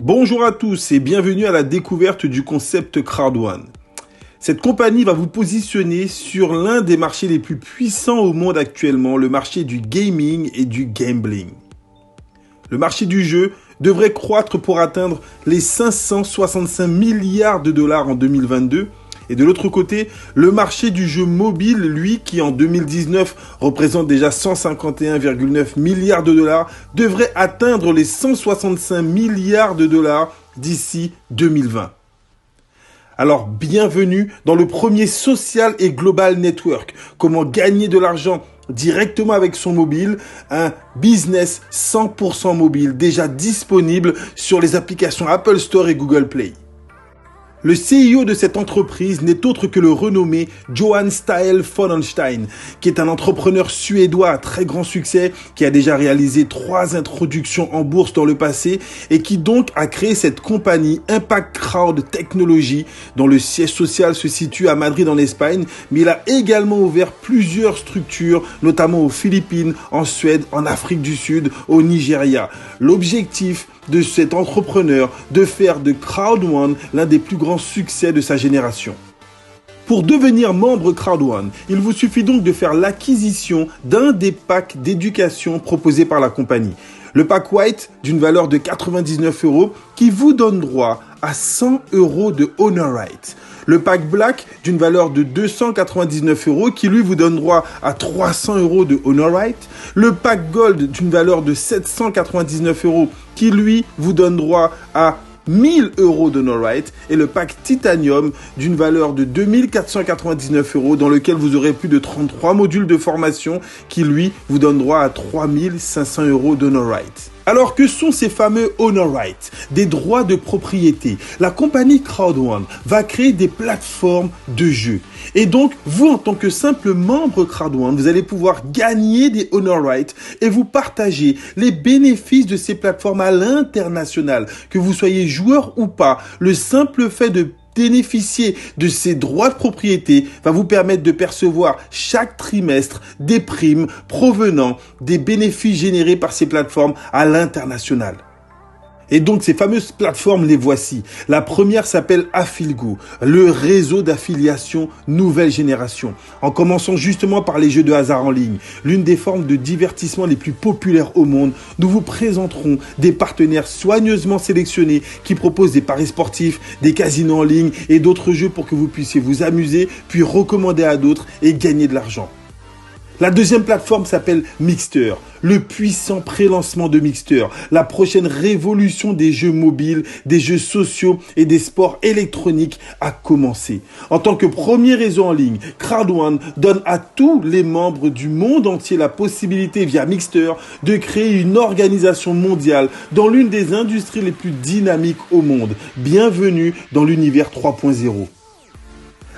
Bonjour à tous et bienvenue à la découverte du concept Crowd1. Cette compagnie va vous positionner sur l'un des marchés les plus puissants au monde actuellement, le marché du gaming et du gambling. Le marché du jeu devrait croître pour atteindre les 565 milliards de dollars en 2022. Et de l'autre côté, le marché du jeu mobile, lui, qui en 2019 représente déjà 151,9 milliards de dollars, devrait atteindre les 165 milliards de dollars d'ici 2020. Alors, bienvenue dans le premier social et global network. Comment gagner de l'argent directement avec son mobile, un business 100% mobile déjà disponible sur les applications Apple Store et Google Play. Le CEO de cette entreprise n'est autre que le renommé Johan Stael Fonenstein, qui est un entrepreneur suédois à très grand succès, qui a déjà réalisé 3 introductions en bourse dans le passé et qui donc a créé cette compagnie Impact Crowd Technology, dont le siège social se situe à Madrid en Espagne, mais il a également ouvert plusieurs structures, notamment aux Philippines, en Suède, en Afrique du Sud, au Nigeria. L'objectif de cet entrepreneur de faire de Crowd1 l'un des plus grands succès de sa génération. Pour devenir membre Crowd1, il vous suffit donc de faire l'acquisition d'un des packs d'éducation proposés par la compagnie. Le pack White d'une valeur de 99 € qui vous donne droit à 100 € de Honor Right. Le pack Black d'une valeur de 299 € qui lui vous donne droit à 300 € de Honor Right. Le pack Gold d'une valeur de 799 € qui lui vous donne droit à 1000 € d'Honor Right et le pack Titanium d'une valeur de 2499 € dans lequel vous aurez plus de 33 modules de formation qui lui vous donne droit à 3500 € d'Honor Right. Alors que sont ces fameux Honor Rights, des droits de propriété? La compagnie Crowd1 va créer des plateformes de jeux. Et donc, vous en tant que simple membre Crowd1, vous allez pouvoir gagner des Honor Rights et vous partager les bénéfices de ces plateformes à l'international. Que vous soyez joueur ou pas, le simple fait de bénéficier de ces droits de propriété va vous permettre de percevoir chaque trimestre des primes provenant des bénéfices générés par ces plateformes à l'international. Et donc, ces fameuses plateformes, les voici. La première s'appelle Affiligo, le réseau d'affiliation nouvelle génération. En commençant justement par les jeux de hasard en ligne, l'une des formes de divertissement les plus populaires au monde, nous vous présenterons des partenaires soigneusement sélectionnés qui proposent des paris sportifs, des casinos en ligne et d'autres jeux pour que vous puissiez vous amuser, puis recommander à d'autres et gagner de l'argent. La deuxième plateforme s'appelle Mixter, le puissant pré-lancement de Mixter, la prochaine révolution des jeux mobiles, des jeux sociaux et des sports électroniques a commencé. En tant que premier réseau en ligne, Crowd1 donne à tous les membres du monde entier la possibilité via Mixter de créer une organisation mondiale dans l'une des industries les plus dynamiques au monde. Bienvenue dans l'univers 3.0.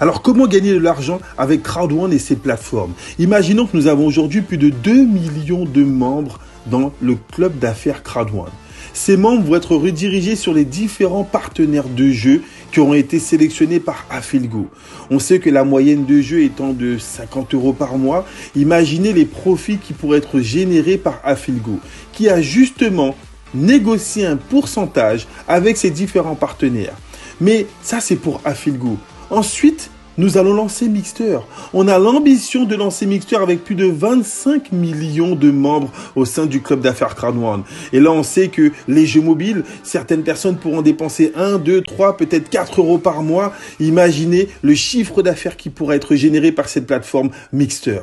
Alors, comment gagner de l'argent avec Crowd1 et ses plateformes? Imaginons que nous avons aujourd'hui plus de 2 millions de membres dans le club d'affaires Crowd1. Ces membres vont être redirigés sur les différents partenaires de jeux qui auront été sélectionnés par Affiligo. On sait que la moyenne de jeu étant de 50 € par mois, imaginez les profits qui pourraient être générés par Affiligo, qui a justement négocié un pourcentage avec ses différents partenaires. Mais ça, c'est pour Affiligo. Ensuite, nous allons lancer Mixter. On a l'ambition de lancer Mixter avec plus de 25 millions de membres au sein du club d'affaires Crowd1. Et là, on sait que les jeux mobiles, certaines personnes pourront dépenser 1, 2, 3, peut-être 4 € par mois. Imaginez le chiffre d'affaires qui pourrait être généré par cette plateforme Mixter.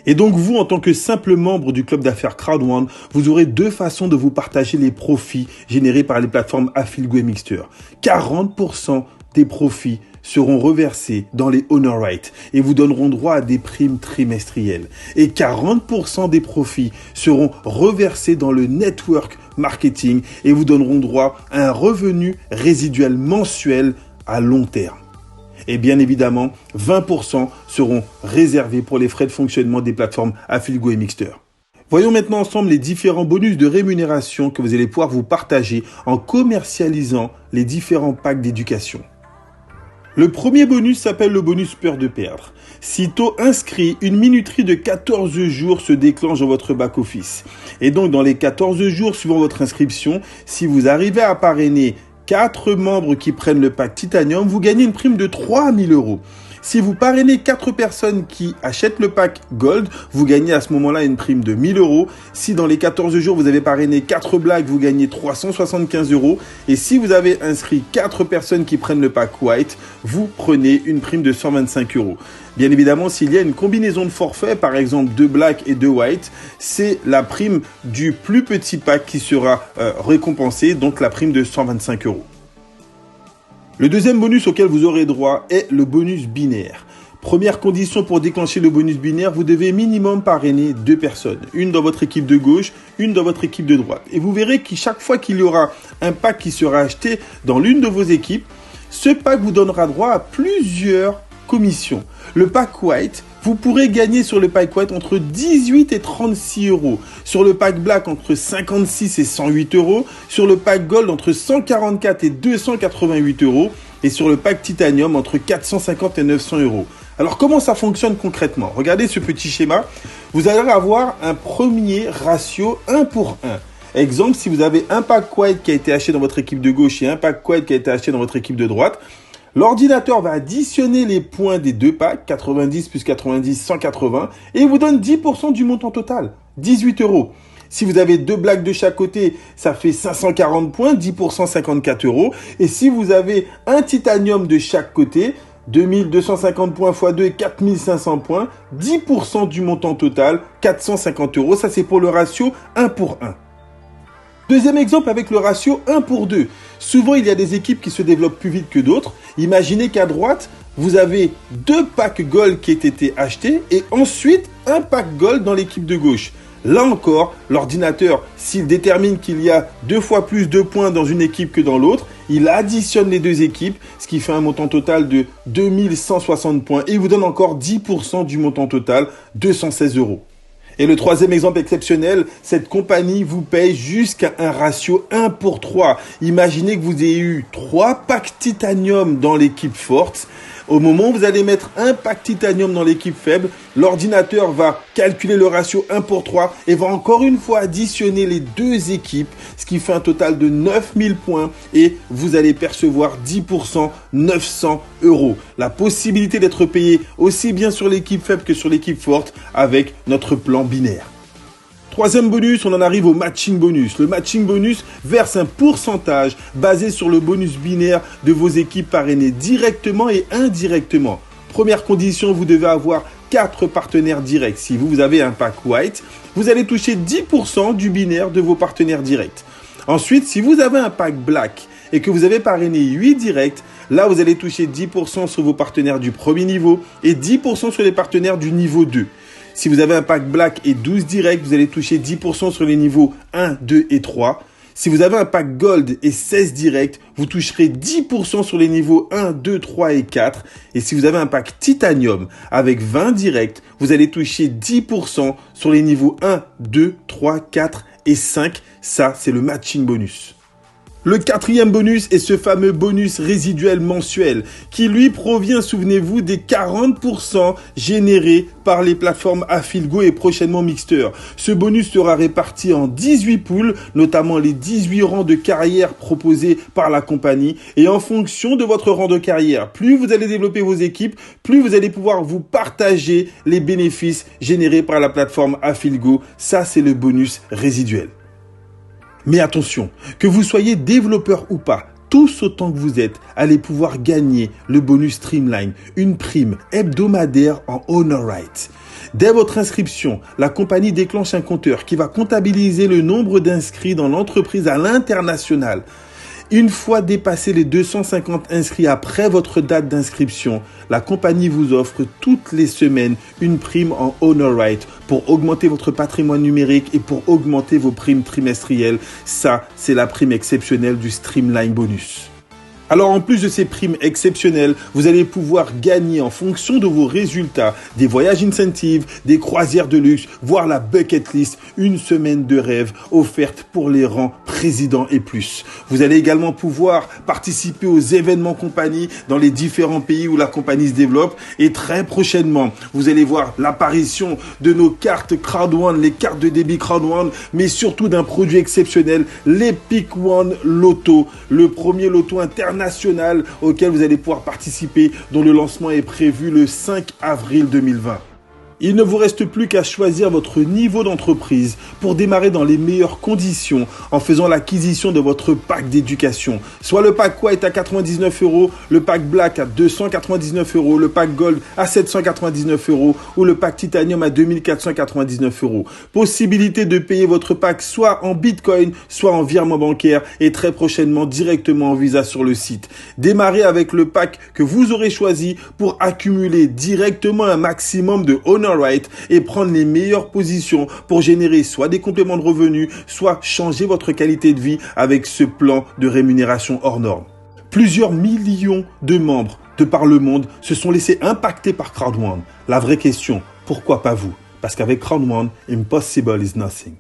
Et donc vous, en tant que simple membre du club d'affaires Crowd1, vous aurez 2 façons de vous partager les profits générés par les plateformes Affiligo et Mixter. 40% des profits seront reversés dans les Honor Rights et vous donneront droit à des primes trimestrielles. Et 40% des profits seront reversés dans le network marketing et vous donneront droit à un revenu résiduel mensuel à long terme. Et bien évidemment, 20% seront réservés pour les frais de fonctionnement des plateformes Affiligo et Mixter. Voyons maintenant ensemble les différents bonus de rémunération que vous allez pouvoir vous partager en commercialisant les différents packs d'éducation. Le premier bonus s'appelle le bonus peur de perdre. Sitôt inscrit, une minuterie de 14 jours se déclenche dans votre back-office. Et donc, dans les 14 jours suivant votre inscription, si vous arrivez à parrainer 4 membres qui prennent le pack Titanium, vous gagnez une prime de 3 000 €. Si vous parrainez 4 personnes qui achètent le pack Gold, vous gagnez à ce moment-là une prime de 1 000 €. Si dans les 14 jours, vous avez parrainé 4 blagues, vous gagnez 375 €. Et si vous avez inscrit 4 personnes qui prennent le pack White, vous prenez une prime de 125 €. Bien évidemment, s'il y a une combinaison de forfaits, par exemple 2 Black et 2 White, c'est la prime du plus petit pack qui sera récompensée, donc la prime de 125 €. Le deuxième bonus auquel vous aurez droit est le bonus binaire. Première condition pour déclencher le bonus binaire, vous devez minimum parrainer 2 personnes. Une dans votre équipe de gauche, une dans votre équipe de droite. Et vous verrez que chaque fois qu'il y aura un pack qui sera acheté dans l'une de vos équipes, ce pack vous donnera droit à plusieurs commissions. Le pack White, vous pourrez gagner sur le pack White entre 18 et 36 €. Sur le pack Black, entre 56 et 108 €. Sur le pack Gold, entre 144 et 288 €. Et sur le pack Titanium, entre 450 et 900 €. Alors, comment ça fonctionne concrètement? Regardez ce petit schéma. Vous allez avoir un premier ratio 1 pour 1. Exemple, si vous avez un pack White qui a été acheté dans votre équipe de gauche et un pack White qui a été acheté dans votre équipe de droite, l'ordinateur va additionner les points des deux packs, 90 plus 90, 180, et il vous donne 10% du montant total, 18 €. Si vous avez 2 blagues de chaque côté, ça fait 540 points, 10%, 54 €. Et si vous avez un titanium de chaque côté, 2250 points x 2, 4500 points, 10% du montant total, 450 €. Ça, c'est pour le ratio 1 pour 1. Deuxième exemple avec le ratio 1 pour 2. Souvent, il y a des équipes qui se développent plus vite que d'autres. Imaginez qu'à droite, vous avez 2 packs Gold qui ont été achetés et ensuite un pack Gold dans l'équipe de gauche. Là encore, l'ordinateur, s'il détermine qu'il y a 2 fois plus de points dans une équipe que dans l'autre, il additionne les 2 équipes, ce qui fait un montant total de 2160 points et il vous donne encore 10% du montant total, 216 €. Et le troisième exemple exceptionnel, cette compagnie vous paye jusqu'à un ratio 1 pour 3. Imaginez que vous ayez eu 3 packs Titanium dans l'équipe forte. Au moment où vous allez mettre un pack Titanium dans l'équipe faible, l'ordinateur va calculer le ratio 1 pour 3 et va encore une fois additionner les 2 équipes, ce qui fait un total de 9000 points et vous allez percevoir 10%, 900 €. La possibilité d'être payé aussi bien sur l'équipe faible que sur l'équipe forte avec notre plan binaire. Troisième bonus, on en arrive au matching bonus. Le matching bonus verse un pourcentage basé sur le bonus binaire de vos équipes parrainées directement et indirectement. Première condition, vous devez avoir 4 partenaires directs. Si vous avez un pack White, vous allez toucher 10% du binaire de vos partenaires directs. Ensuite, si vous avez un pack Black et que vous avez parrainé 8 directs, là vous allez toucher 10% sur vos partenaires du premier niveau et 10% sur les partenaires du niveau 2. Si vous avez un pack Black et 12 directs, vous allez toucher 10% sur les niveaux 1, 2 et 3. Si vous avez un pack Gold et 16 directs, vous toucherez 10% sur les niveaux 1, 2, 3 et 4. Et si vous avez un pack Titanium avec 20 directs, vous allez toucher 10% sur les niveaux 1, 2, 3, 4 et 5. Ça, c'est le matching bonus. Le quatrième bonus est ce fameux bonus résiduel mensuel qui lui provient, souvenez-vous, des 40% générés par les plateformes Affilgo et prochainement Mixter. Ce bonus sera réparti en 18 poules, notamment les 18 rangs de carrière proposés par la compagnie. Et en fonction de votre rang de carrière, plus vous allez développer vos équipes, plus vous allez pouvoir vous partager les bénéfices générés par la plateforme Affilgo. Ça, c'est le bonus résiduel. Mais attention, que vous soyez développeur ou pas, tous autant que vous êtes, allez pouvoir gagner le bonus Streamline, une prime hebdomadaire en Honor Right. Dès votre inscription, la compagnie déclenche un compteur qui va comptabiliser le nombre d'inscrits dans l'entreprise à l'international. Une fois dépassé les 250 inscrits après votre date d'inscription, la compagnie vous offre toutes les semaines une prime en Honor Right pour augmenter votre patrimoine numérique et pour augmenter vos primes trimestrielles. Ça, c'est la prime exceptionnelle du Streamline Bonus. Alors en plus de ces primes exceptionnelles, vous allez pouvoir gagner en fonction de vos résultats des voyages incentives, des croisières de luxe, voire la bucket list, une semaine de rêve offerte pour les rangs président et plus. Vous allez également pouvoir participer aux événements compagnie dans les différents pays où la compagnie se développe et très prochainement, vous allez voir l'apparition de nos cartes Crowd1, les cartes de débit Crowd1, mais surtout d'un produit exceptionnel, l'Epic One Lotto, le premier loto international auquel vous allez pouvoir participer, dont le lancement est prévu le 5 avril 2020. Il ne vous reste plus qu'à choisir votre niveau d'entreprise pour démarrer dans les meilleures conditions en faisant l'acquisition de votre pack d'éducation. Soit le pack White à 99 €, le pack Black à 299 €, le pack Gold à 799 € ou le pack Titanium à 2499 €. Possibilité de payer votre pack soit en Bitcoin, soit en virement bancaire et très prochainement directement en Visa sur le site. Démarrez avec le pack que vous aurez choisi pour accumuler directement un maximum de honor right et prendre les meilleures positions pour générer soit des compléments de revenus, soit changer votre qualité de vie avec ce plan de rémunération hors norme. Plusieurs millions de membres de par le monde se sont laissés impacter par Crowd1. La vraie question, pourquoi pas vous? Parce qu'avec Crowd1, impossible is nothing.